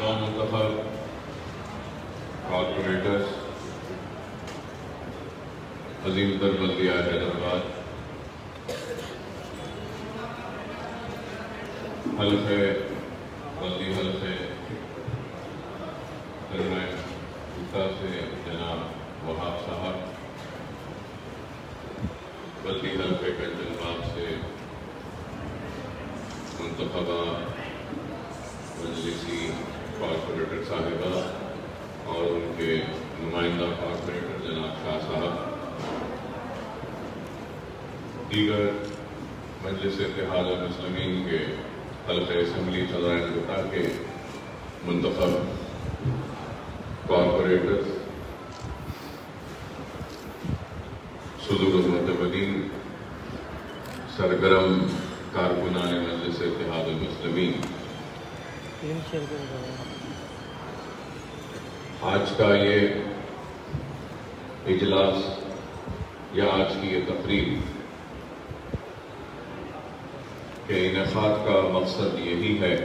نومنتخب corporators عظیم تر بلدیہ حیدرآباد حلقے بلدی حلقے درمیان سے جناب وہاب صاحب، بلدی حلقے کنجن باغ سے منتخبہ مجلسی کارپوریٹر صاحبہ اور ان کے نمائندہ کارپوریٹر جناب شاہ صاحب، دیگر مجلس اتحاد المسلمین کے حلقہ اسمبلی خزائن گٹا کے منتخب کارپوریٹر، صدور المعتمدین، سرگرم کارکنان مجلس اتحاد المسلمین، آج کا یہ اجلاس یا آج کی یہ تقریب کے انعقاد کا مقصد یہی ہے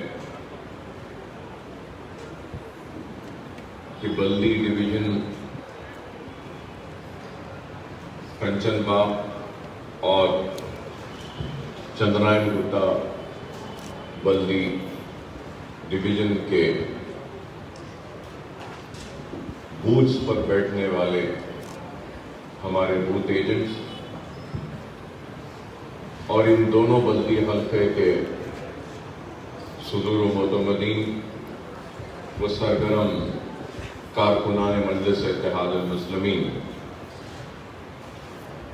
کہ بلدی ڈویژن کنچن باغ اور چندرائن گٹا بلدی ڈویژن کے بوتھس پر بیٹھنے والے ہمارے بوتھ ایجنٹس اور ان دونوں بلدی حلقے کے صدور و معتمدین و سرگرم کارکنان مجلس اتحاد المسلمین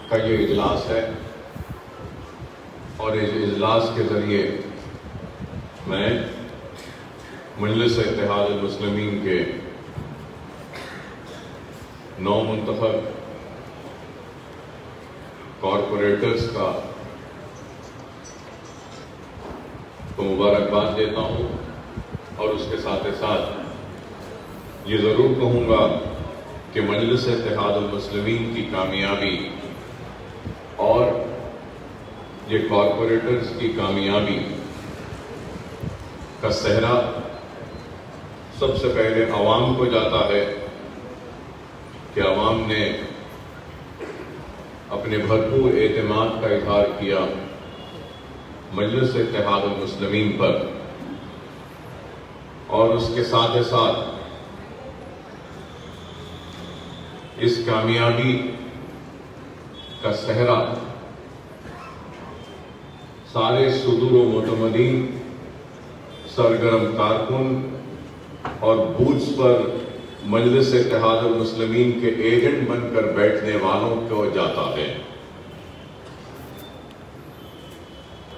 کا یہ اجلاس ہے، اور اس اجلاس کے ذریعے میں مجلس اتحاد المسلمین کے نو منتخب کارپوریٹرز کا تو مبارکباد دیتا ہوں، اور اس کے ساتھ ساتھ یہ ضرور کہوں گا کہ مجلس اتحاد المسلمین کی کامیابی اور یہ کارپوریٹرز کی کامیابی کا سہرا سب سے پہلے عوام کو جاتا ہے کہ عوام نے اپنے بھرپور اعتماد کا اظہار کیا مجلس اتحاد المسلمین پر، اور اس کے ساتھ ساتھ اس کامیابی کا سہرا سارے صدور و معتمدین، سرگرم کارکن اور بوتھس پر مجلس اتحاد المسلمین کے ایجنٹ بن کر بیٹھنے والوں کو جاتا ہے،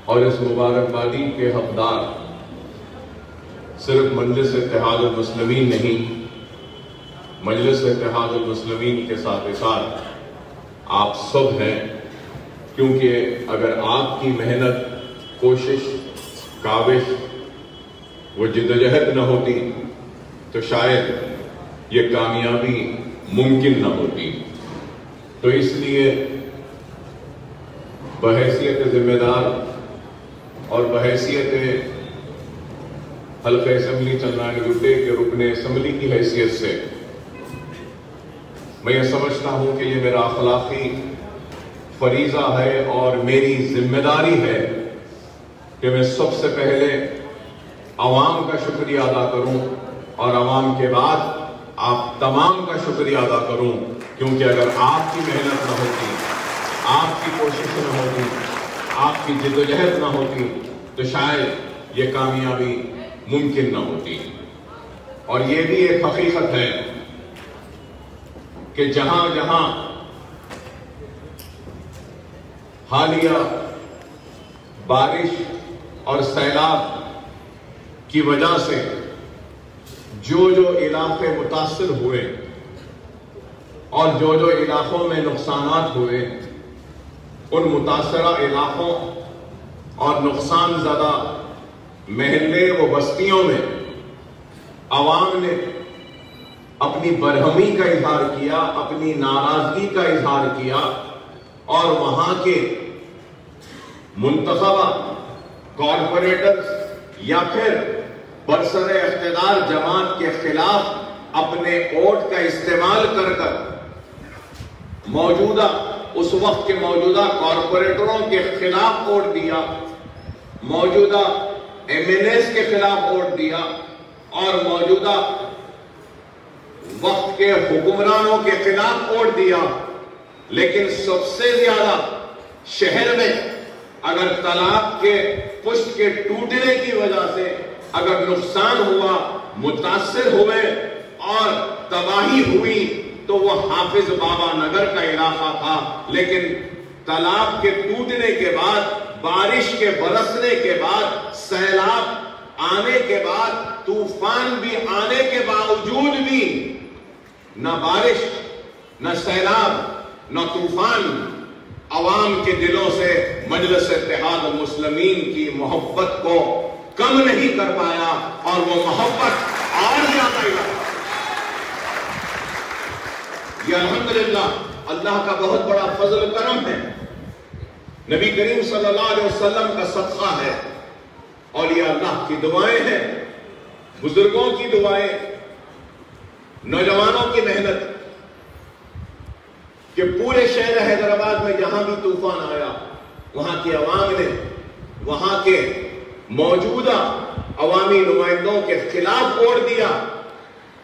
اور اس مبارکبادی کے حقدار صرف مجلس اتحاد المسلمین نہیں، مجلس اتحاد المسلمین کے ساتھ ساتھ آپ سب ہیں، کیونکہ اگر آپ کی محنت، کوشش، کاوش و جدوجہد نہ ہوتی تو شاید یہ کامیابی ممکن نہ ہوتی۔ تو اس لیے بحیثیت ذمہ دار اور بحیثیت حلقہ اسمبلی چندرائن گٹے کے رکن اسمبلی کی حیثیت سے میں یہ سمجھتا ہوں کہ یہ میرا اخلاقی فریضہ ہے اور میری ذمہ داری ہے کہ میں سب سے پہلے عوام کا شکریہ ادا کروں، اور عوام کے بعد آپ تمام کا شکریہ ادا کروں، کیونکہ اگر آپ کی محنت نہ ہوتی، آپ کی کوشش نہ ہوتی، آپ کی جدوجہد نہ ہوتی تو شاید یہ کامیابی ممکن نہ ہوتی۔ اور یہ بھی ایک حقیقت ہے کہ جہاں جہاں حالیہ بارش اور سیلاب کی وجہ سے جو علاقے متاثر ہوئے اور جو علاقوں میں نقصانات ہوئے، ان متاثرہ علاقوں اور نقصان زدہ محلے و بستیوں میں عوام نے اپنی برہمی کا اظہار کیا، اپنی ناراضگی کا اظہار کیا، اور وہاں کے منتخبہ کارپوریٹرز یا پھر برسر اقتدار جماعت کے خلاف اپنے ووٹ کا استعمال کر موجودہ اس وقت کے موجودہ کارپوریٹروں کے خلاف ووٹ دیا، موجودہ ایم این ایز کے خلاف ووٹ دیا اور موجودہ وقت کے حکمرانوں کے خلاف ووٹ دیا، لیکن سب سے زیادہ شہر میں اگر طلاق کے پشت کے ٹوٹنے کی وجہ سے اگر نقصان ہوا، متاثر ہوئے اور تباہی ہوئی تو وہ حافظ بابا نگر کا علاقہ تھا۔ لیکن طلاق کے ٹوٹنے کے بعد، بارش کے برسنے کے بعد، سیلاب آنے کے بعد، طوفان بھی آنے کے باوجود بھی نہ بارش، نہ سیلاب، نہ طوفان عوام کے دلوں سے مجلس اتحاد المسلمین کی محبت کو کم نہیں کر پایا اور وہ محبت اور زیادہ ہی یہ الحمدللہ اللہ کا بہت بڑا فضل کرم ہے، نبی کریم صلی اللہ علیہ وسلم کا صدقہ ہے، اور یہ اللہ کی دعائیں ہیں، بزرگوں کی دعائیں، نوجوانوں کی محنت کہ پورے شہر حیدرآباد میں جہاں بھی طوفان آیا وہاں کی عوام نے وہاں کے موجودہ عوامی نمائندوں کے خلاف ووٹ دیا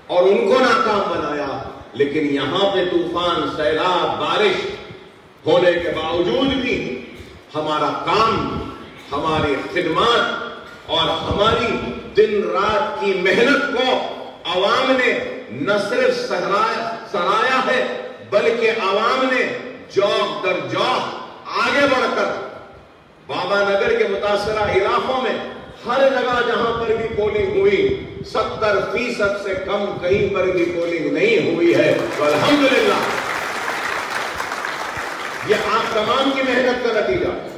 اور ان کو ناکام بنایا، لیکن یہاں پہ طوفان، سیلاب، بارش ہونے کے باوجود بھی ہمارا کام، ہماری خدمات اور ہماری دن رات کی محنت کو عوام نے نہ صرف سرایا ہے بلکہ عوام نے جوق در جوق آگے بڑھ کر بابا نگر کے متاثرہ علاقوں میں ہر جگہ جہاں پر بھی پولنگ ہوئی 70% سے کم کہیں پر بھی پولنگ نہیں ہوئی ہے، تو الحمدللہ یہ آپ تمام کی محنت کا نتیجہ ہے،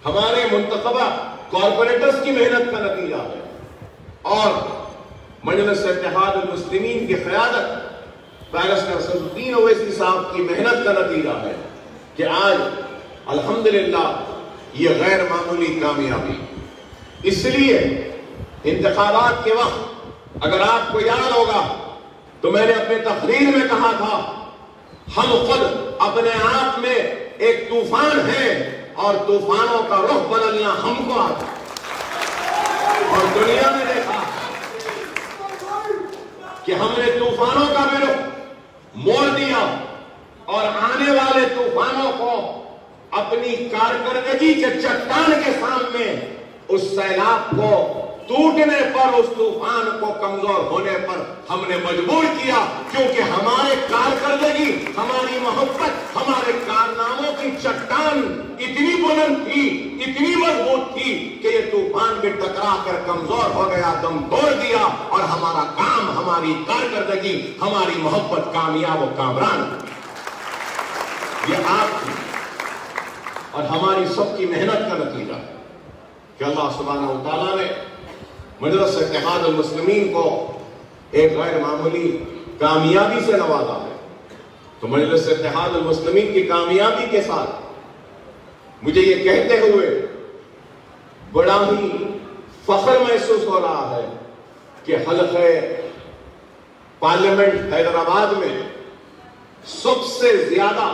ہمارے منتخبہ کارپوریٹرز کی محنت کا نتیجہ ہے، اور مجلس اتحاد المسلمین کی قیادت بیرسٹر اسدالدین اویسی صاحب کی محنت کا نتیجہ ہے کہ آج الحمدللہ یہ غیر معمولی کامیابی۔ اس لیے انتخابات کے وقت اگر آپ کو یاد ہوگا تو میں نے اپنے تقریر میں کہا تھا ہم خود اپنے آپ میں ایک طوفان ہیں اور طوفانوں کا رخ بدلنا ہم کو آتا ہے، اور دنیا نے دیکھا کہ ہم نے طوفانوں کا بھی رخ موڑ دیا اور آنے والے طوفانوں کو اپنی کارکردگی کے چٹان کے سامنے اس سیلاب کو ٹوٹنے پر، اس طوفان کو کمزور ہونے پر ہم نے مجبور کیا، کیونکہ ہمارے کارکردگی، ہماری محبت، ہمارے کارناموں کی چٹان اتنی بلند تھی، اتنی مضبوط تھی کہ یہ طوفان بھی ٹکرا کر کمزور ہو گیا، دم توڑ دیا، اور ہمارا کام، ہماری کارکردگی، ہماری محبت کامیاب و کامران۔ یہ آپ کی اور ہماری سب کی محنت کا نتیجہ ہے کہ اللہ سبحانہ و تعالیٰ نے مجلس اتحاد المسلمین کو ایک غیر معمولی کامیابی سے نوازا ہے۔ تو مجلس اتحاد المسلمین کی کامیابی کے ساتھ مجھے یہ کہتے ہوئے بڑا ہی فخر محسوس ہو رہا ہے کہ حلقہ پارلیمنٹ حیدرآباد میں سب سے زیادہ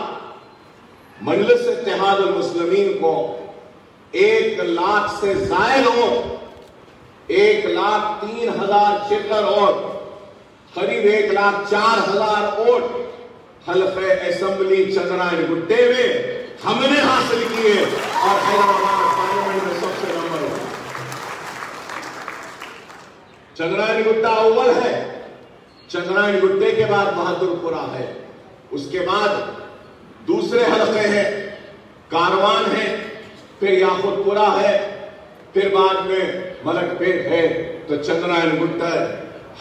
مجلس اتحاد المسلمین کو 1 لاکھ سے زائد ووٹ، 1,03,000 چکر اور قریب 1,04,000 ووٹ حلقہ اسمبلی چندرائن گٹے میں ہم نے حاصل کیے اور حیدرآباد پارلیمنٹ میں سب سے نمبر 1۔ چندرائن گٹا اول ہے، چندرائن گٹے کے بعد بہادر پورہ ہے، اس کے بعد دوسرے حلقے ہیں، کاروان ہے، پھر یاقوت پورہ ہے، پھر بعد میں ملک پیٹ ہے۔ تو چندرائن گٹا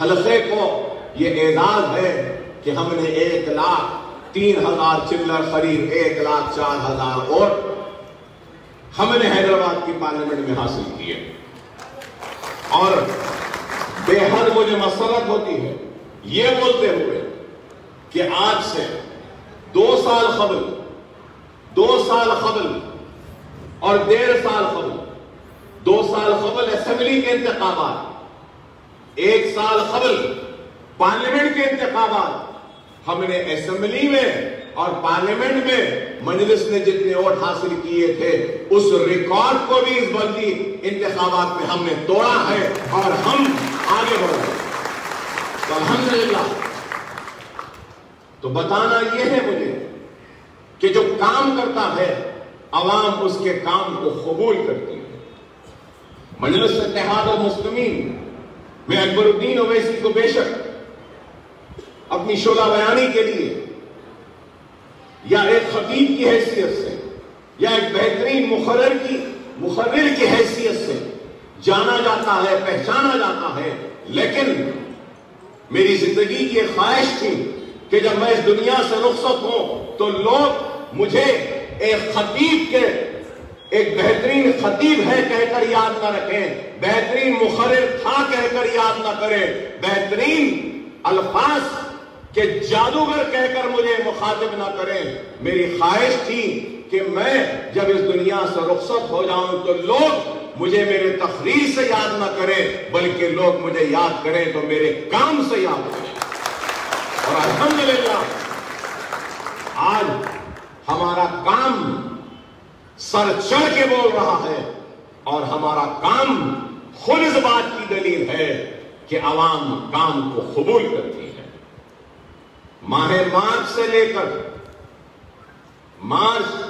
حلقے کو یہ اعزاز ہے کہ ہم نے 1,03,000 چلر قریب 1,04,000 ووٹ ہم نے حیدرآباد کی پارلیمنٹ میں حاصل کیے، اور بے حد مجھے مسرت ہوتی ہے یہ بولتے ہوئے کہ آج سے 2 سال قبل اور 1.5 سال قبل 2 سال قبل اسمبلی کے انتخابات 1 سال قبل پارلیمنٹ کے انتخابات ہم نے اسمبلی میں اور پارلیمنٹ میں مجلس نے جتنے ووٹ حاصل کیے تھے اس ریکارڈ کو بھی اس بلدی انتخابات میں ہم نے توڑا ہے اور ہم آگے بڑھ رہے ہیں. تو الحمدللہ. تو بتانا یہ ہے مجھے کہ جو کام کرتا ہے عوام اس کے کام کو قبول کرتی ہے. مجلس اتحاد المسلمین میں اکبر الدین اویسی کو بے شک اپنی شعلہ بیانی کے لیے یا ایک خطیب کی حیثیت سے یا ایک بہترین مقرر کی حیثیت سے جانا جاتا ہے, پہچانا جاتا ہے. لیکن میری زندگی کی ایک خواہش تھی کہ جب میں اس دنیا سے رخصت ہوں تو لوگ مجھے ایک خطیب کے ایک بہترین خطیب ہے کہہ کر یاد نہ رکھیں, بہترین مقرر تھا کہہ کر یاد نہ کریں, بہترین الفاظ کہ جادوگر کہہ کر مجھے مخاطب نہ کریں. میری خواہش تھی کہ میں جب اس دنیا سے رخصت ہو جاؤں تو لوگ مجھے میرے تقریر سے یاد نہ کریں بلکہ لوگ مجھے یاد کریں تو میرے کام سے یاد کریں. اور الحمدللہ آج ہمارا کام سر چڑھ کے بول رہا ہے اور ہمارا کام خود اس بات کی دلیل ہے کہ عوام کام کو قبول کرتی ہے. ماہ مارچ سے لے کر مارچ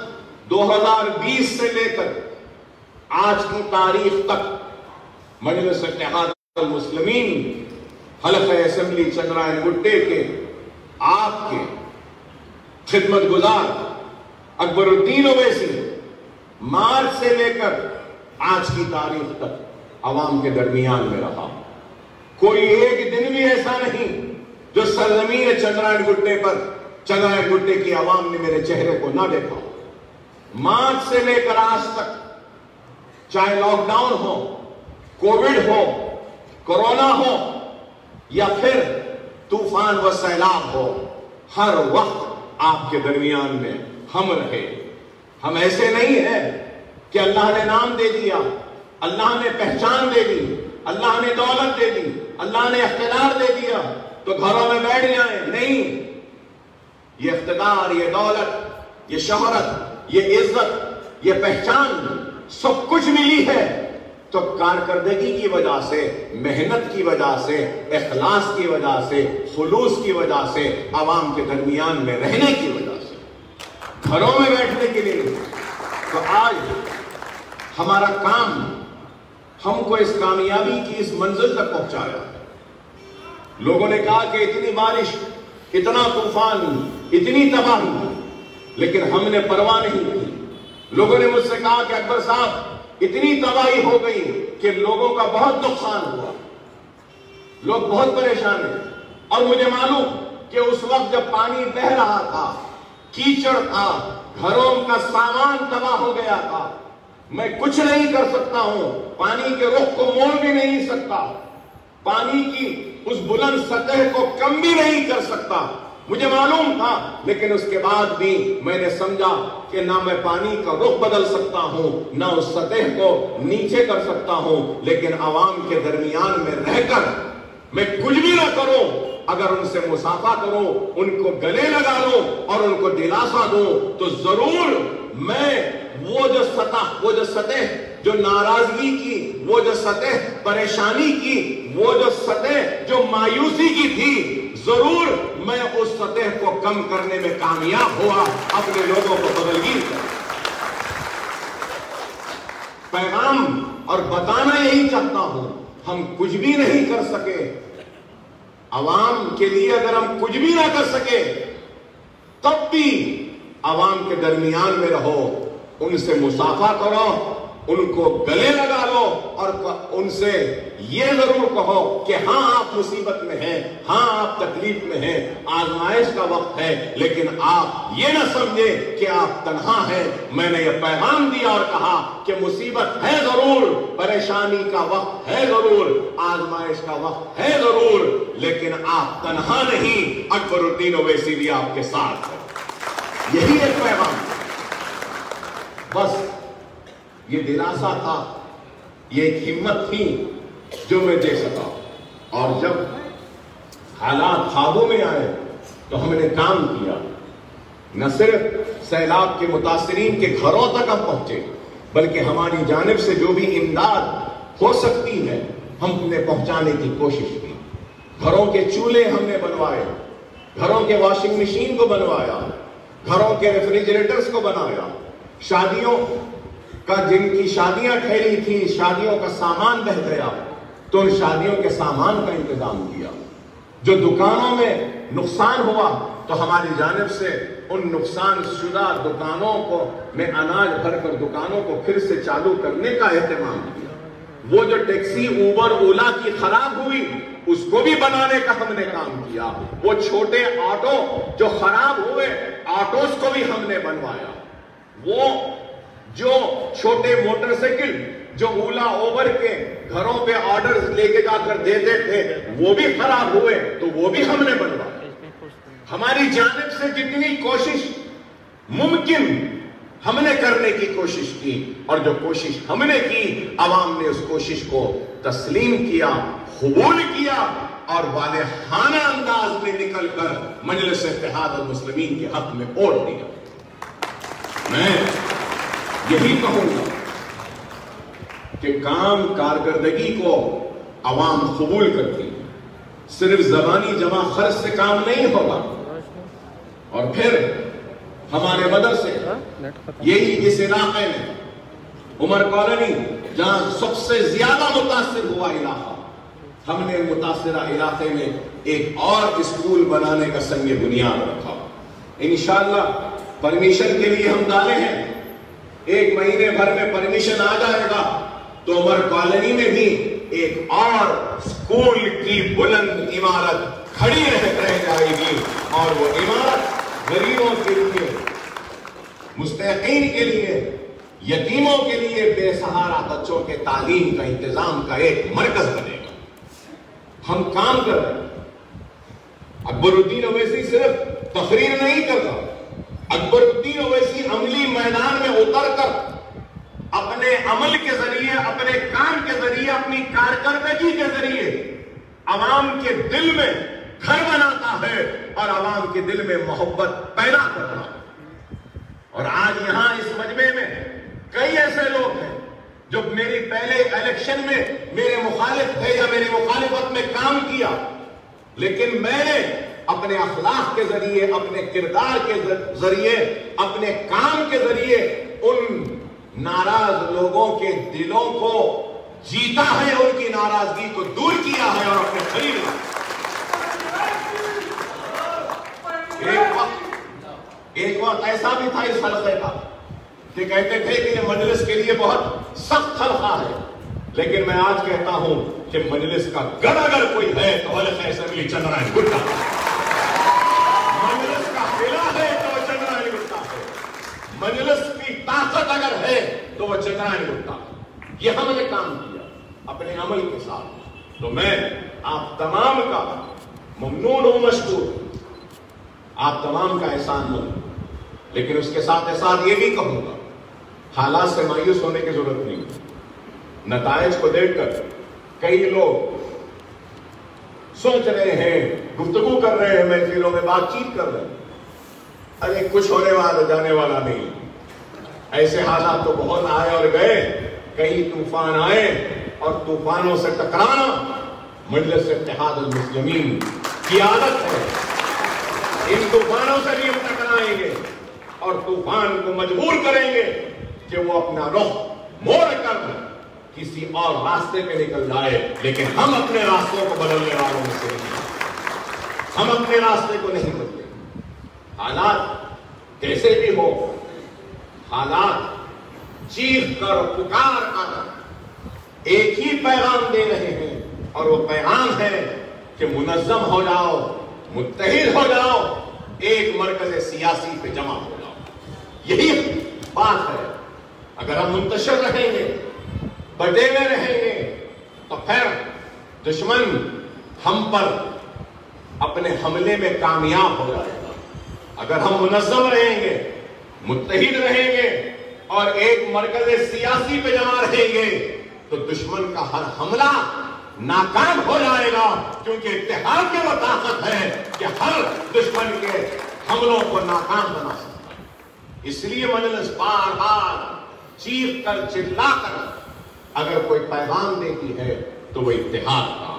2020 سے لے کر آج کی تاریخ تک مجلس اتحاد المسلمین حلقہ اسمبلی چندرائن گٹے کے آپ کے خدمت گزار اکبر الدین اویسی مارچ سے لے کر آج کی تاریخ تک عوام کے درمیان میں رہا. کوئی ایک دن بھی ایسا نہیں جو سرزمین چندرائن گٹے پر چندرائن گٹے کی عوام نے میرے چہرے کو نہ دیکھا. مارچ سے لے کر آج تک چاہے لاک ڈاؤن ہو, کووڈ ہو, کورونا ہو یا پھر طوفان و سیلاب ہو, ہر وقت آپ کے درمیان میں ہم رہے. ہم ایسے نہیں ہیں کہ اللہ نے نام دے دیا, اللہ نے پہچان دے دی, اللہ نے دولت دے دی, اللہ نے اقتدار دے دیا تو گھروں میں بیٹھ جائیں. نہیں, یہ اقتدار, یہ دولت, یہ شہرت, یہ عزت, یہ پہچان سب کچھ ملی ہے تو کارکردگی کی وجہ سے, محنت کی وجہ سے, اخلاص کی وجہ سے, خلوص کی وجہ سے, عوام کے درمیان میں رہنے کی وجہ سے, گھروں میں بیٹھنے کے لیے. تو آج ہمارا کام ہم کو اس کامیابی کی اس منزل تک پہنچایا. لوگوں نے کہا کہ اتنی بارش, اتنا طوفان, اتنی تباہی, لیکن ہم نے پرواہ نہیں کی. لوگوں نے مجھ سے کہا کہ اکبر صاحب اتنی تباہی ہو گئی کہ لوگوں کا بہت نقصان ہوا, لوگ بہت پریشان ہیں. اور مجھے معلوم کہ اس وقت جب پانی بہ رہا تھا, کیچڑ تھا, گھروں کا سامان تباہ ہو گیا تھا, میں کچھ نہیں کر سکتا ہوں, پانی کے رخ کو موڑ بھی نہیں سکتا, پانی کی اس بلند سطح کو کم بھی نہیں کر سکتا. مجھے معلوم تھا, لیکن اس کے بعد بھی میں نے سمجھا کہ نہ میں پانی کا رخ بدل سکتا ہوں, نہ اس سطح کو نیچے کر سکتا ہوں, لیکن عوام کے درمیان میں رہ کر میں کچھ بھی نہ کروں, اگر ان سے مصافحہ کروں, ان کو گلے لگا لوں اور ان کو دلاسا دوں تو ضرور میں وہ جو سطح جو ناراضگی کی, وہ جو سطح پریشانی کی, وہ جو سطح جو مایوسی کی تھی, ضرور میں اس سطح کو کم کرنے میں کامیاب ہوا, اپنے لوگوں کو بدلگیر کر. پیغام اور بتانا یہی چاہتا ہوں, ہم کچھ بھی نہیں کر سکے, عوام کے لیے اگر ہم کچھ بھی نہ کر سکے تب بھی عوام کے درمیان میں رہو, ان سے مصافحہ کرو, ان کو گلے لگا لو اور ان سے یہ ضرور کہو کہ ہاں آپ مصیبت میں ہیں, ہاں آپ تکلیف میں ہیں, آزمائش کا وقت ہے, لیکن آپ یہ نہ سمجھیں کہ آپ تنہا ہیں. میں نے یہ پیغام دیا اور کہا کہ مصیبت ہے ضرور, پریشانی کا وقت ہے ضرور, آزمائش کا وقت ہے ضرور, لیکن آپ تنہا نہیں, اکبر الدین اویسی بھی آپ کے ساتھ ہے. یہی ایک پیغام, بس یہ دلاسا تھا, یہ ایک ہمت تھی جو میں دے سکا. اور جب حالات قابو میں آئے تو ہم نے کام کیا. نہ صرف سیلاب کے متاثرین کے گھروں تک ہم پہنچے بلکہ ہماری جانب سے جو بھی امداد ہو سکتی ہے ہم نے پہنچانے کی کوشش کی. گھروں کے چولہے ہم نے بنوائے, گھروں کے واشنگ مشین کو بنوایا, گھروں کے ریفریجریٹرز کو بنایا. شادیوں کا جن کی شادیاں ٹھہری تھی, شادیوں کا سامان بہہ گیا تو ان شادیوں کے سامان کا انتظام کیا. جو دکانوں میں نقصان ہوا تو ہماری جانب سے ان نقصان شدہ دکانوں کو میں اناج بھر کر دکانوں کو پھر سے چالو کرنے کا اہتمام کیا. وہ جو ٹیکسی اوبر اولا کی خراب ہوئی اس کو بھی بنانے کا ہم نے کام کیا. وہ چھوٹے آٹو جو خراب ہوئے آٹوز کو بھی ہم نے بنوایا. وہ جو چھوٹے موٹر سائیکل جو اولا اوبر کے گھروں پہ آرڈرز لے کے جا کر دیتے تھے وہ بھی خراب ہوئے تو وہ بھی ہم نے بنوایا. ہماری جانب سے جتنی کوشش ممکن ہم نے کرنے کی کوشش کی, اور جو کوشش ہم نے کی عوام نے اس کوشش کو تسلیم کیا, قبول کیا اور والہانہ انداز میں نکل کر مجلس اتحاد المسلمین کے حق میں ووٹ دیا. میں یہی کہوں گا کہ کام کارکردگی کو عوام قبول کرتی ہے, صرف زبانی جمع خرچ سے کام نہیں ہوگا. اور پھر ہمارے مدرسے یہی اس علاقے میں عمر کالونی جہاں سب سے زیادہ متاثر ہوا علاقہ, ہم نے متاثرہ علاقے میں ایک اور اسکول بنانے کا سنگ بنیاد رکھا. انشاءاللہ پرمیشن کے لیے ہم ڈالے ہیں, 1 مہینے بھر میں پرمیشن آ جائے گا تو عمر کالونی میں بھی ایک اور اسکول کی بلند عمارت کھڑی رہ جائے گی, اور وہ عمارت غریبوں کے لیے, مستحقین کے لیے, یتیموں کے لیے, بے سہارا بچوں کے تعلیم کا انتظام کا ایک مرکز بنے گا. ہم کام کر رہے ہیں. اکبر الدین اویسی صرف تقریر نہیں کر رہا, اکبر الدین اویسی عملی میدان میں اتر کر اپنے عمل کے ذریعے, اپنے کام کے ذریعے, اپنی کارکردگی کے ذریعے عوام کے دل میں گھر بناتا ہے اور عوام کے دل میں محبت پیدا کرتا ہے. اور آج یہاں اس مجمع میں کئی ایسے لوگ ہیں جو میری پہلے الیکشن میں میرے مخالف تھے یا میری مخالفت میں کام کیا, لیکن میں نے اپنے اخلاق کے ذریعے, اپنے کردار کے ذریعے, اپنے کام کے ذریعے ان ناراض لوگوں کے دلوں کو جیتا ہے, ان کی ناراضگی کو دور کیا ہے اور اپنے قریب لایا. ایک وقت ایسا بھی تھا اس حلقے کا کہ کہتے تھے کہ یہ مجلس کے لیے بہت سخت حلقہ ہے, لیکن میں آج کہتا ہوں کہ مجلس کا گڑ اگر کوئی ہے تو حلقہ اسمبلی چندرائن گٹا. مجلس کا قلعہ ہے تو وہ چندرائن گٹا ہے, مجلس کی طاقت اگر ہے تو وہ چندرائن گٹا. یہ ہم نے کام کیا اپنے عمل کے ساتھ. تو میں آپ تمام کا ممنون ہوں, مشکور, آپ تمام کا احسان مند, لیکن اس کے ساتھ یہ بھی کہوں گا حالات سے مایوس ہونے کی ضرورت نہیں. نتائج کو دیکھ کر کئی لوگ سوچ رہے ہیں, گفتگو کر رہے ہیں, محفلوں میں بات چیت کر رہے ہیں, ارے کچھ ہونے والا جانے والا نہیں. ایسے حالات تو بہت آئے اور گئے, کئی طوفان آئے اور طوفانوں سے ٹکرانا مجلس اتحاد المسلمین کی عادت ہے. ان طوفانوں سے بھی ہم ٹکرائیں گے اور طوفان کو مجبور کریں گے کہ وہ اپنا رخ موڑ کر کسی اور راستے پہ نکل جائے, لیکن ہم اپنے راستوں کو بدلنے والوں میں سے نہیں, ہم اپنے راستے کو نہیں بدلیں. حالات کیسے بھی ہو, حالات چیخ کر پکار کر ایک ہی پیغام دے رہے ہیں, اور وہ پیغام ہے کہ منظم ہو جاؤ, متحد ہو جاؤ, ایک مرکز سیاسی پہ جمع ہو جاؤ. یہی بات ہے. اگر ہم منتشر رہیں گے, بٹے ہوئے رہیں گے, تو پھر دشمن ہم پر اپنے حملے میں کامیاب ہو جائے گا. اگر ہم منظم رہیں گے, متحد رہیں گے اور ایک مرکز سیاسی پہ جمع رہیں گے تو دشمن کا ہر حملہ ناکام ہو جائے گا، کیونکہ اتحاد میں وہ طاقت ہے کہ ہر دشمن کے حملوں کو ناکام بنا سکتا ہے۔ اس لیے مجلس بار بار چیخ کر چلا کر اگر کوئی پیغام دیتی ہے تو وہ اتحاد کا،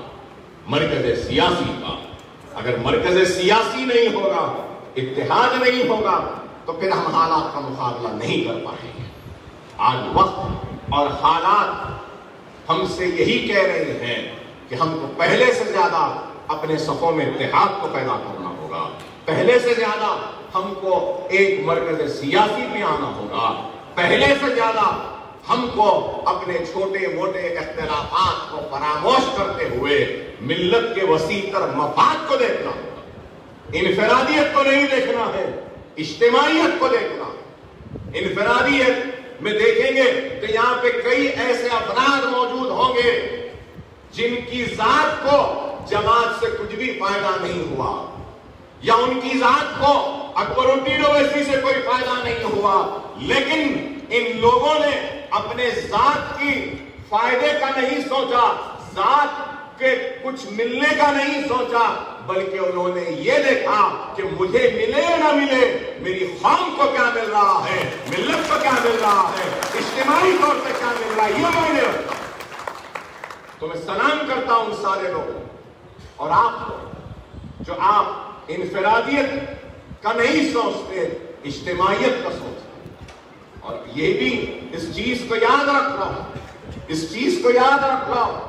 مرکز سیاسی کا۔ اگر مرکز سیاسی نہیں ہوگا، اتحاد نہیں ہوگا، تو پھر ہم حالات کا مقابلہ نہیں کر پائیں گے۔ آج وقت اور حالات ہم سے یہی کہہ رہے ہیں کہ ہم کو پہلے سے زیادہ اپنے صفوں میں اتحاد کو پیدا کرنا ہوگا، پہلے سے زیادہ ہم کو ایک مرکز سیاسی پہ آنا ہوگا، پہلے سے زیادہ ہم کو اپنے چھوٹے موٹے اختلافات کو فراموش کرتے ہوئے ملت کے وسیع تر مفاد کو دیکھنا ہوگا۔ انفرادیت کو نہیں دیکھنا ہے، اجتماعیت کو دیکھنا۔ انفرادیت میں دیکھیں گے کہ یہاں پہ کئی ایسے افراد موجود ہوں گے جن کی ذات کو جماعت سے کچھ بھی فائدہ نہیں ہوا، یا ان کی ذات کو اکبر الدین اویسی سے کوئی فائدہ نہیں ہوا، لیکن ان لوگوں نے اپنے ذات کی فائدے کا نہیں سوچا، ذات کے کچھ ملنے کا نہیں سوچا، بلکہ انہوں نے یہ دیکھا کہ مجھے ملے یا نہ ملے، میری قوم کو کیا مل رہا ہے، ملت کو کیا مل رہا ہے، اجتماعی طور پہ کیا مل رہا ہے، یہ معنی رکھتا ہوں۔ تو میں سلام کرتا ہوں سارے لوگوں اور آپ کو جو آپ انفرادیت کا نہیں سوچتے، اجتماعیت کا سوچتے، اور یہ بھی اس چیز کو یاد رکھ رہا ہوں، اس چیز کو یاد رکھ رہا ہوں،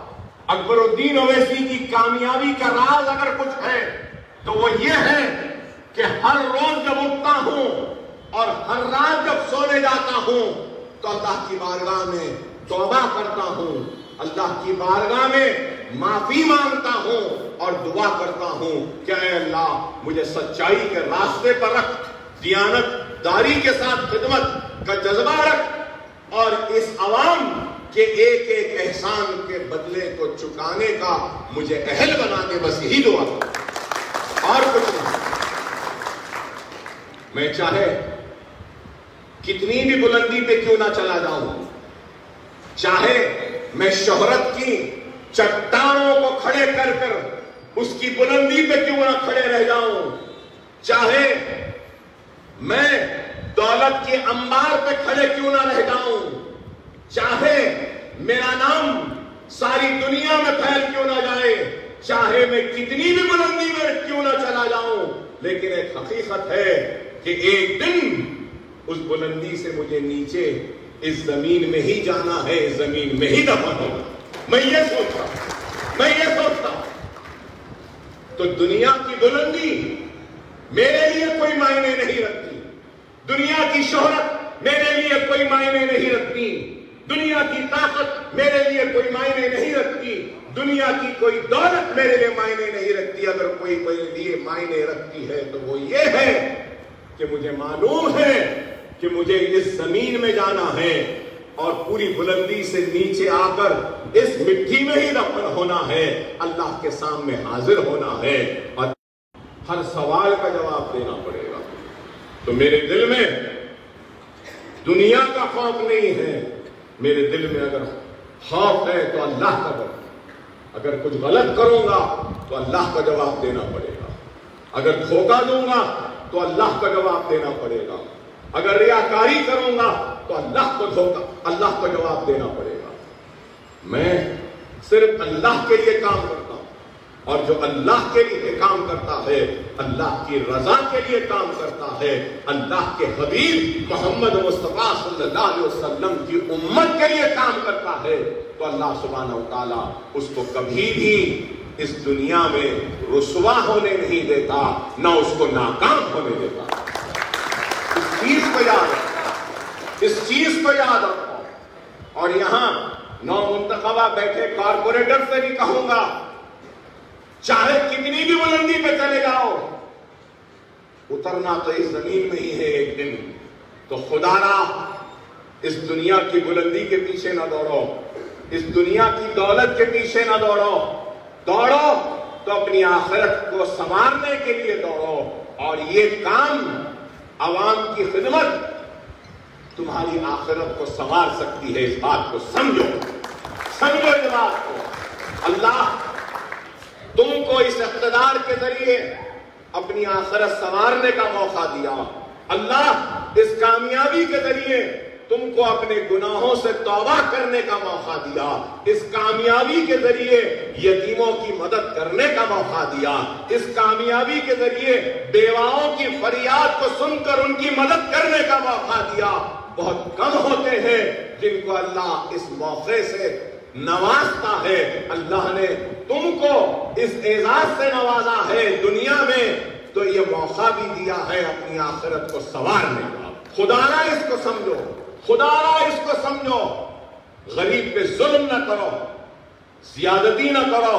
اکبر الدین اویسی کی کامیابی کا راز اگر کچھ ہے تو وہ یہ ہے کہ ہر روز جب اٹھتا ہوں اور ہر رات جب سونے جاتا ہوں تو اللہ کی بارگاہ میں توبہ کرتا ہوں، اللہ کی بارگاہ میں معافی مانگتا ہوں اور دعا کرتا ہوں کہ اے اللہ مجھے سچائی کے راستے پر رکھ، دیانت داری کے ساتھ خدمت کا جذبہ رکھ، اور اس عوام کہ ایک ایک احسان کے بدلے کو چکانے کا مجھے اہل بنا کے بس یہی دعا کرتا، اور کچھ نہیں۔ میں چاہے کتنی بھی بلندی پہ کیوں نہ چلا جاؤں، چاہے میں شہرت کی چٹانوں کو کھڑے کر کر اس کی بلندی پہ کیوں نہ کھڑے رہ جاؤں، چاہے میں دولت کے انبار پہ کھڑے کیوں نہ رہ جاؤں، چاہے میرا نام ساری دنیا میں پھیل کیوں نہ جائے، چاہے میں کتنی بھی بلندی میں کیوں نہ چلا جاؤں، لیکن ایک حقیقت ہے کہ ایک دن اس بلندی سے مجھے نیچے اس زمین میں ہی جانا ہے، اس زمین میں ہی دفن ہوگا۔ میں یہ سوچتا ہوں تو دنیا کی بلندی میرے لیے کوئی معنی نہیں رکھتی، دنیا کی شہرت میرے لیے کوئی معنی نہیں رکھتی، دنیا کی طاقت میرے لیے کوئی معنی نہیں رکھتی، دنیا کی کوئی دولت میرے لیے معنی نہیں رکھتی۔ اگر کوئی میرے لیے معنی رکھتی ہے تو وہ یہ ہے کہ مجھے معلوم ہے کہ مجھے اس زمین میں جانا ہے اور پوری بلندی سے نیچے آ کر اس مٹی میں ہی دفن ہونا ہے، اللہ کے سامنے حاضر ہونا ہے، اور ہر سوال کا جواب دینا پڑے گا۔ تو میرے دل میں دنیا کا خوف نہیں ہے، میرے دل میں اگر خوف ہے تو اللہ کا ڈر، اگر کچھ غلط کروں گا تو اللہ کا جواب دینا پڑے گا، اگر دھوکہ دوں گا تو اللہ کا جواب دینا پڑے گا، اگر ریاکاری کروں گا تو اللہ کو جواب دینا پڑے گا۔ میں صرف اللہ کے لیے کام کرتا ہوں، اور جو اللہ کے لیے کام کرتا ہے، اللہ کی رضا کے لیے کام کرتا ہے، اللہ کے حبیب محمد مصطفیٰ صلی اللہ علیہ وسلم کی امت کے لیے کام کرتا ہے، تو اللہ سبحانہ وتعالیٰ اس کو کبھی بھی اس دنیا میں رسوا ہونے نہیں دیتا، نہ اس کو ناکام ہونے دیتا۔ اس چیز کو یاد رکھو، اور یہاں نو منتخبہ بیٹھے کارپوریٹر سے بھی کہوں گا، چاہے کتنی بھی بلندی پہ چلے جاؤ، اترنا تو اس زمین میں ہی ہے ایک دن، تو خدا را اس دنیا کی بلندی کے پیچھے نہ دوڑو، اس دنیا کی دولت کے پیچھے نہ دوڑو تو اپنی آخرت کو سنوارنے کے لیے دوڑو، اور یہ کام عوام کی خدمت تمہاری آخرت کو سنوار سکتی ہے، اس بات کو سمجھو اس بات کو، اللہ تم کو اس اقتدار کے ذریعے اپنی آخرت سنوارنے کا موقع دیا. اللہ اس کامیابی کے ذریعے تم کو اپنے گناہوں سے توبہ کرنے کا موقع دیا. اس کامیابی کے ذریعے یتیموں کی مدد کرنے کا موقع دیا. اس کامیابی کے ذریعے بیواؤں کی فریاد کو سن کر ان کی مدد کرنے کا موقع دیا. بہت کم ہوتے ہیں جن کو اللہ اس موقع سے نوازتا ہے. اللہ نے تم کو اس اعزاز سے نوازا ہے دنیا میں، تو یہ موقع بھی دیا ہے اپنی آخرت کو سنوارنے کا. خدا نہ اس کو سمجھو، خدا نہ اس کو سمجھو. غریب پہ ظلم نہ کرو، زیادتی نہ کرو،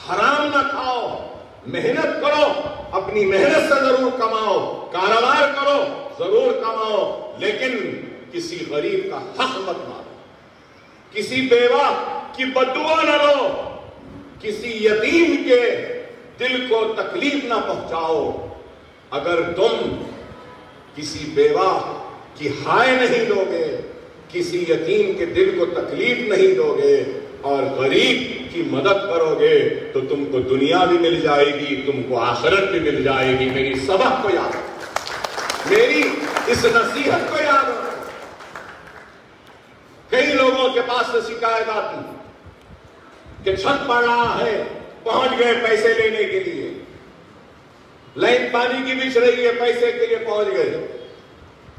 حرام نہ کھاؤ، محنت کرو، اپنی محنت سے ضرور کماؤ، کاروبار کرو ضرور کماؤ، لیکن کسی غریب کا حق مت مارو، کسی بیوہ کی بددعا نہ لو، کسی یتیم کے دل کو تکلیف نہ پہنچاؤ. اگر تم کسی بیوہ کی ہائے نہیں دو گے، کسی یتیم کے دل کو تکلیف نہیں دو گے اور غریب کی مدد کرو گے تو تم کو دنیا بھی مل جائے گی، تم کو آخرت بھی مل جائے گی. میری سبق کو یاد رکھو، میری اس نصیحت کو یاد رکھو. کئی لوگوں کے پاس سے شکایت آتی کہ چھت پڑ رہا ہے، پہنچ گئے پیسے لینے کے لیے، لائٹ پانی کی بچھ رہی ہے، پیسے کے لیے پہنچ گئے،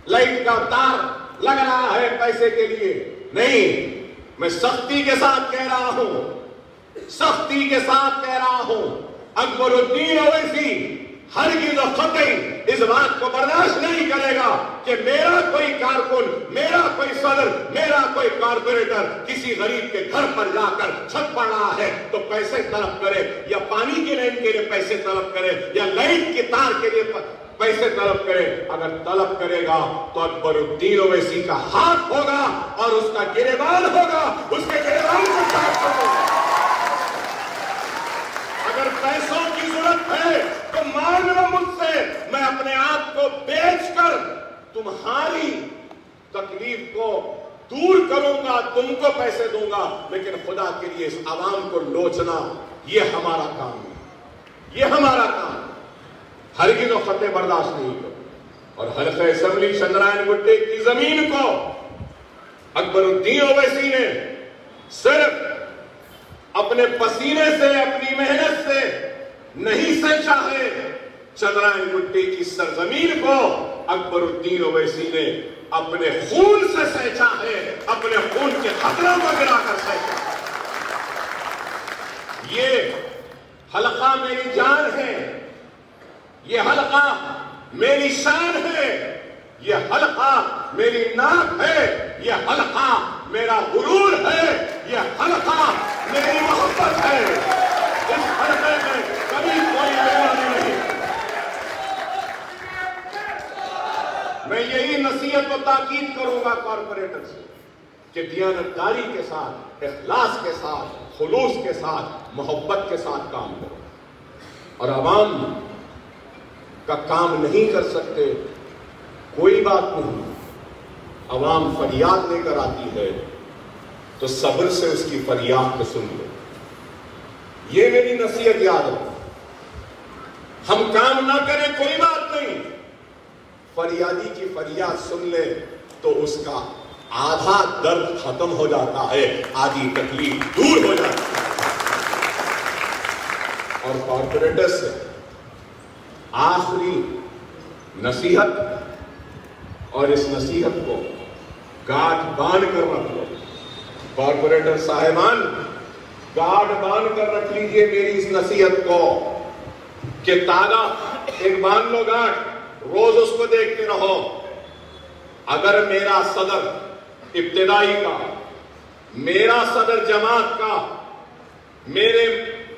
لائٹ کا تار لگ رہا ہے پیسے کے لیے. نہیں، میں سختی کے ساتھ کہہ رہا ہوں، سختی کے ساتھ کہہ رہا ہوں، اکبر الدین اویسی ہرگز و قطعی اس بات کو برداشت نہیں کرے گا کہ میرا کوئی کارکن، میرا کوئی صدر، میرا کوئی کارپوریٹر کسی غریب کے گھر پر جا کر چھت پڑ رہا ہے تو پیسے طلب کرے، یا پانی کی لائن کے لیے پیسے طلب کرے، یا لائٹ کی تار کے لیے پیسے طلب کرے. اگر طلب کرے گا تو اکبر الدین اویسی کا ہاتھ ہوگا اور اس کا گریبان ہوگا، اس کے گریبان کو کاٹ دو. اگر پیسوں کی ضرورت ہے تو مانگ لو مجھ سے، میں اپنے آپ کو بیچ کر تمہاری تکلیف کو دور کروں گا، تم کو پیسے دوں گا. لیکن خدا کے لیے اس عوام کو لوچنا یہ ہمارا کام ہے، یہ ہمارا کام ہے. ہرگز و قطع برداشت نہیں کرو. اور حلقہ اسمبلی چندرائن گٹے کی زمین کو اکبر الدین اویسی نے صرف اپنے پسینے سے، اپنی محنت سے نہیں سینچا ہے. چندرائن گٹی کی سرزمین کو اکبر الدین اویسی نے اپنے خون سے سینچا ہے، اپنے خون کے قطروں کو گرا کر سینچا. یہ حلقہ میری جان ہے، یہ حلقہ میری شان ہے، یہ حلقہ میری ناک ہے، یہ حلقہ میرا غرور ہے، یہ حلقہ میری محبت ہے. اس حلقے میں کبھی کوئی بیماری نہیں. میں یہی نصیحت و تاکید کروں گا کارپوریٹر سے کہ دیانتداری کے ساتھ، اخلاص کے ساتھ، خلوص کے ساتھ، محبت کے ساتھ کام کرو. اور عوام کا کام نہیں کر سکتے، کوئی بات نہیں. عوام فریاد لے کر آتی ہے تو صبر سے اس کی فریاد کو سن لو. یہ میری نصیحت یاد رکھو. ہم کام نہ کریں کوئی بات نہیں، فریادی کی فریاد سن لے تو اس کا آدھا درد ختم ہو جاتا ہے، آدھی تکلیف دور ہو جاتی ہے. اور کارپوریٹر سے آخری نصیحت، اور اس نصیحت کو گاٹھ باندھ کر رکھ لو. کارپوریٹر صاحبان، گاٹھ باندھ کر رکھ لیجئے میری اس نصیحت کو کہ تالا ایک باندھ لو گاٹھ، روز اس کو دیکھتے رہو. اگر میرا صدر ابتدائی کا، میرا صدر جماعت کا، میرے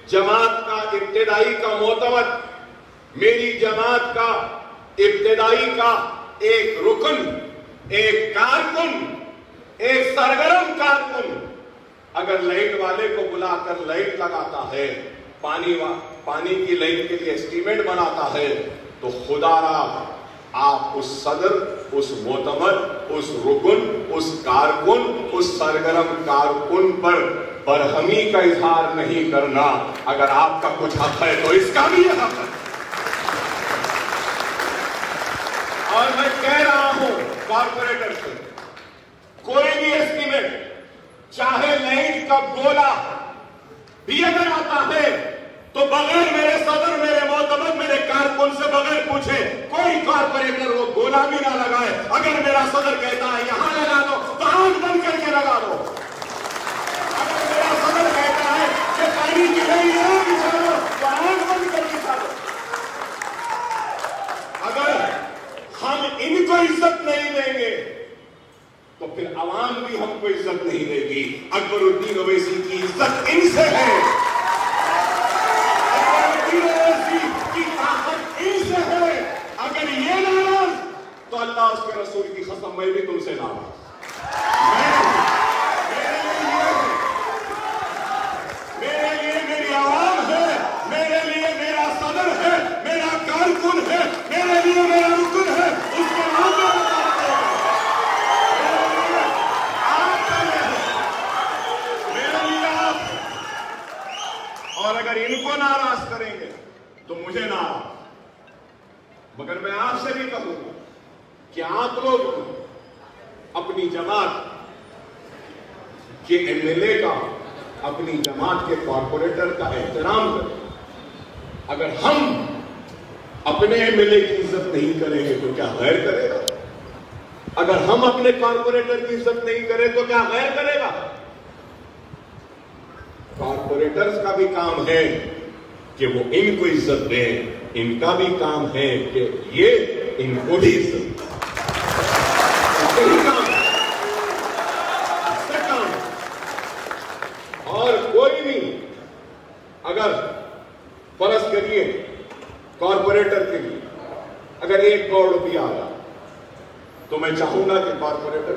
جماعت کا ابتدائی کا معتمد، میری جماعت کا ابتدائی کا ایک رکن، ایک کارکن، ایک سرگرم کارکن اگر لائٹ والے کو بلا کر لائٹ لگاتا ہے، پانی کی لائن کے لیے اسٹیمیٹ بناتا ہے، تو خدا را آپ اس صدر، اس معتمد، اس رکن، اس کارکن، اس سرگرم کارکن پر برہمی کا اظہار نہیں کرنا. اگر آپ کا کچھ حق ہے تو اس کا بھی حق ہے. اور میں کہہ رہا ہوں کارپوریٹر سے, کوئی بھی ایسٹیمیٹ, چاہے لائٹ کا گولا بھی اگر آتا ہے تو بغیر میرے صدر, میرے معتمد, میرے کارکن سے بغیر پوچھے کوئی کارپوریٹر وہ گولا بھی نہ لگائے. اگر میرا صدر کہتا ہے یہاں لگا دو تو آنکھ بند کر کے لگا دو. اگر میرا صدر کہتا ہے کہ پانی کی نہیں یہاں بچھا دو تو آنکھ بند کر کے بچھا دو. اگر ہم ان کو عزت نہیں دیں گے تو پھر عوام بھی ہم کو عزت نہیں دے گی. اکبر الدین اویسی کی عزت ان سے ہے, کی طاقت ان سے ہے. اگر یہ ناراض تو اللہ اس کے رسول کی قسم میں بھی تم سے ناراض. میرے لیے میری عوام ہے, میرے لیے میرا صدر ہے, میرا کارکن ہے, میرے لیے میرا رکن ہے, اس کے نام میرے لیے آپ. اور اگر ان کو ناراض کریں گے تو مجھے ناراض. مگر میں آپ سے بھی کہوں گا کہ آپ لوگ اپنی جماعت کے ایم ایل اے کا, اپنی جماعت کے کارپوریٹر کا احترام کریں. اگر ہم اپنے ایم ایل اے کی عزت نہیں کریں گے تو کیا غیر کرے گا؟ اگر ہم اپنے کارپوریٹر کی عزت نہیں کریں تو کیا غیر کرے گا؟ کارپوریٹرز کا بھی کام ہے کہ وہ ان کو عزت دیں, ان کا بھی کام ہے کہ یہ ان کو بھی عزت دیں. اور کوئی بھی اگر فرض کریے کارپوریٹر کے لیے اگر 1 کروڑ روپیہ آیا تو میں چاہوں گا کہ کارپوریٹر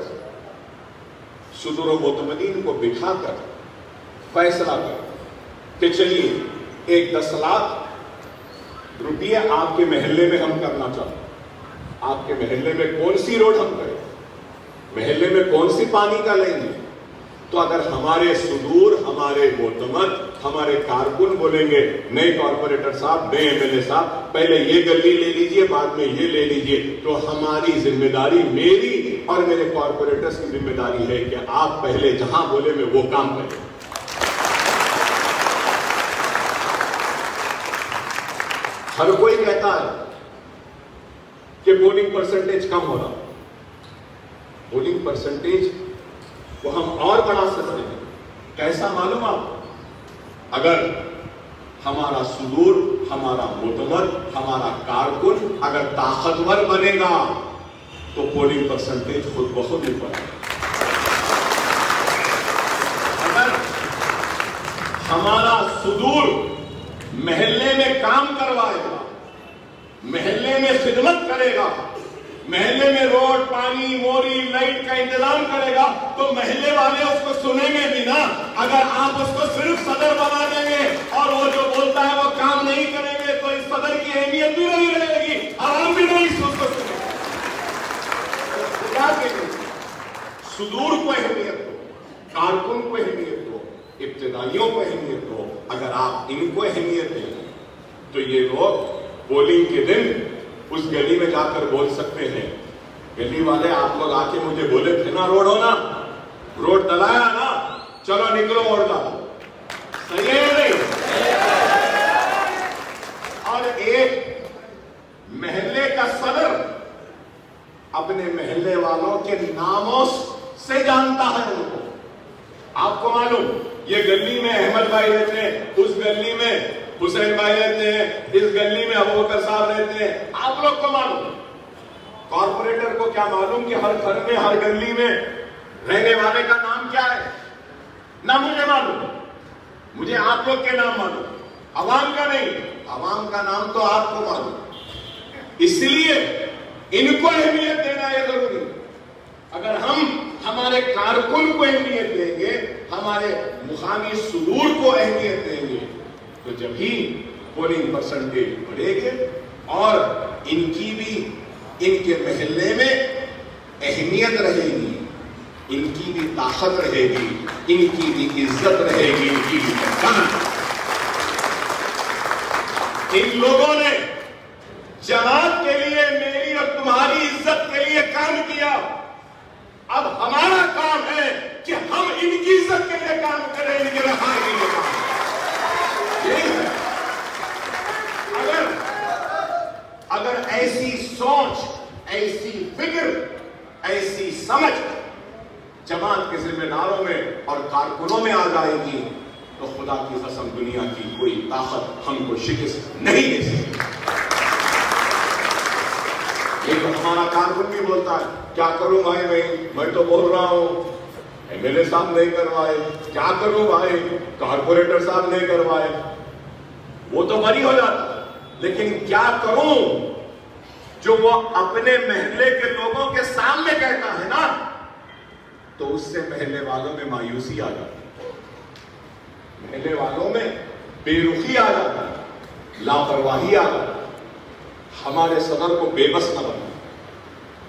صدور و معتمدین کو بٹھا کر فیصلہ کر کہ چلیے 10 لاکھ روپیہ آپ کے محلے میں ہم کرنا چاہتے ہیں. آپ کے محلے میں کون سی روڈ ہم کریں, محلے میں کون سی پانی کا لیں گے. تو اگر ہمارے صدور, ہمارے معتمد, ہمارے کارکن بولیں گے نئے کارپوریٹر صاحب, نئے ایم ایل اے صاحب پہلے یہ گلی لے لیجئے, بعد میں یہ لے لیجئے, تو ہماری ذمہ داری, میری اور میرے کارپوریٹرز کی ذمہ داری ہے کہ آپ پہلے جہاں بولے میں وہ کام کریں. ہر کوئی کہتا ہے کہ پولنگ پرسنٹیج کم ہو رہا. پولنگ پرسنٹیج کو ہم اور بڑھا سکتے ہیں. کیسا معلوم آپ؟ اگر ہمارا صدور, ہمارا معتمد, ہمارا کارکن اگر طاقتور بنے گا تو پولنگ پرسنٹیج خود بخود ہی بڑھے گا. اگر ہمارا صدور محلے میں کام کروائے گا, محلے میں خدمت کرے گا, محلے میں روڈ, پانی, موری, لائٹ کا انتظام کرے گا تو محلے والے اس کو سنیں گے بھی نا. اگر آپ اس کو صرف صدر بنا دیں گے اور وہ جو بولتا ہے وہ کام نہیں کریں گے تو اس صدر کی اہمیت بھی نہیں رہے گی, عوام بھی نہیں اس کو سنیں گے. کیا کہیں گے؟ صدور کو اہمیت دو, کارکن کو اہمیت دو, ابتدائیوں کو اہمیت دو. اگر آپ ان کو اہمیت دیں تو یہ لوگ پولنگ کے دن اس گلی میں جا کر بول سکتے ہیں, گلی والے آپ لوگ آ کے مجھے بولے تھے نا روڈ ہونا, روڈ ڈلایا نا, چلو نکلو اور ڈالو. صحیح ہے نہیں؟ اور ایک محلے کا صدر اپنے محلے والوں کے ناموں سے جانتا ہے ان کو. آپ کو معلوم یہ گلی میں احمد بھائی رہتے ہیں, اس گلی میں حسین بھائی رہتے ہیں, اس گلی میں ابوبکر صاحب رہتے ہیں. آپ لوگ کو معلوم. کارپوریٹر کو کیا معلوم کہ ہر گھر میں, ہر گلی میں رہنے والے کا نام کیا ہے؟ نہ مجھے معلوم, مجھے آپ لوگ کے نام معلوم, عوام کا نہیں. عوام کا نام تو آپ کو معلوم. اس لیے ان کو اہمیت دینا یہ ضروری. اگر ہم ہمارے کارکن کو اہمیت دیں گے, ہمارے مقامی صدور کو اہمیت دیں گے تو جب ہی پولنگ پرسنٹیج بڑھے گے اور ان کی بھی ان کے محلے میں اہمیت رہے گی, ان کی بھی طاقت رہے گی. ان کی بھی عزت رہے گی، ان کی بھی پہچان۔ ان لوگوں نے جماعت کے لیے، میری اور تمہاری عزت کے لیے کام کیا، اب ہمارا کام ہے کہ ہم ان کی عزت کے لیے کام کریں، ان کے رفاہ کے لیے کام کریں۔ یہی ہے۔ اگر ایسی سوچ، ایسی فکر، ایسی سمجھ جماعت کے ذمہ داروں میں اور کارکنوں میں آ جائے گی تو خدا کی قسم دنیا کی کوئی طاقت ہم کو شکست نہیں دے سکتی۔ یہ تو ہمارا کارکن بھی بولتا ہے، کیا کروں بھائی، میں تو بول رہا ہوں، MLA صاحب نہیں کروائے، کیا کروں بھائی، کارپوریٹر صاحب نہیں کروائے، وہ تو بری ہو جاتا۔ لیکن کیا کروں جو وہ اپنے محلے کے لوگوں کے سامنے کہتا ہے نا، تو اس سے محلے والوں میں مایوسی آ جاتی ہے، محلے والوں میں بے رخی آ جاتی ہے، لاپرواہی آ جاتی ہے۔ ہمارے صدر کو بے بس نہ بنا،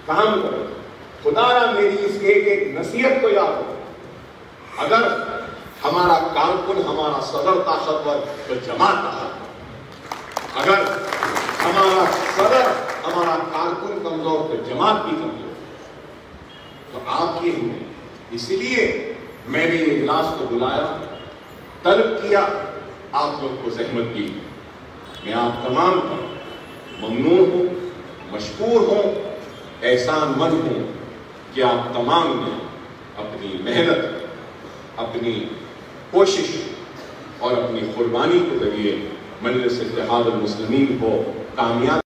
کام کرو۔ خدا را میری اس ایک ایک نصیحت کو یاد رکھو، اگر ہمارا کارکن، ہمارا صدر طاقتور تو جماعت طاقتور، اگر ہمارا صدر، ہمارا کارکن کمزور تو جماعت بھی کمزور۔ تو آپ کی ہمیں اسی لیے میں نے یہ اجلاس کو بلایا، طلب کیا، آپ لوگ کو زحمت دی۔ میں آپ تمام کا ممنون ہوں، مشکور ہوں، احسان مند ہوں کہ آپ تمام نے اپنی محنت، اپنی کوشش اور اپنی قربانی کے ذریعے مجلس اتحاد المسلمین کو کامیاب